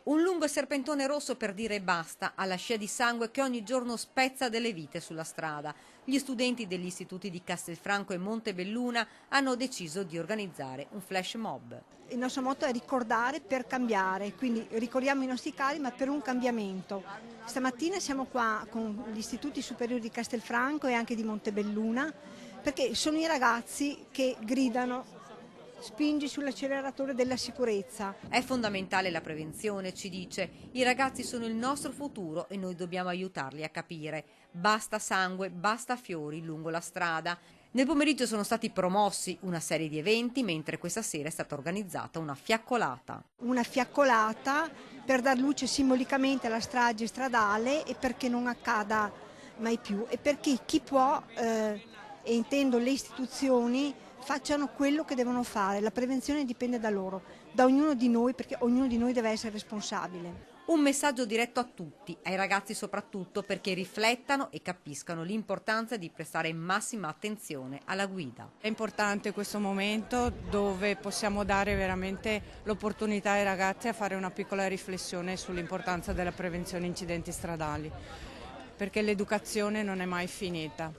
Un lungo serpentone rosso per dire basta alla scia di sangue che ogni giorno spezza delle vite sulla strada. Gli studenti degli istituti di Castelfranco e Montebelluna hanno deciso di organizzare un flash mob. Il nostro motto è ricordare per cambiare, quindi ricordiamo i nostri cari ma per un cambiamento. Stamattina siamo qua con gli istituti superiori di Castelfranco e anche di Montebelluna perché sono i ragazzi che gridano spingi sull'acceleratore della sicurezza. È fondamentale la prevenzione, ci dice. I ragazzi sono il nostro futuro e noi dobbiamo aiutarli a capire. Basta sangue, basta fiori lungo la strada. Nel pomeriggio sono stati promossi una serie di eventi, mentre questa sera è stata organizzata una fiaccolata. Una fiaccolata per dar luce simbolicamente alla strage stradale e perché non accada mai più e perché chi può, e intendo le istituzioni, facciano quello che devono fare. La prevenzione dipende da loro, da ognuno di noi, perché ognuno di noi deve essere responsabile. Un messaggio diretto a tutti, ai ragazzi soprattutto, perché riflettano e capiscano l'importanza di prestare massima attenzione alla guida. È importante questo momento dove possiamo dare veramente l'opportunità ai ragazzi a fare una piccola riflessione sull'importanza della prevenzione incidenti stradali, perché l'educazione non è mai finita.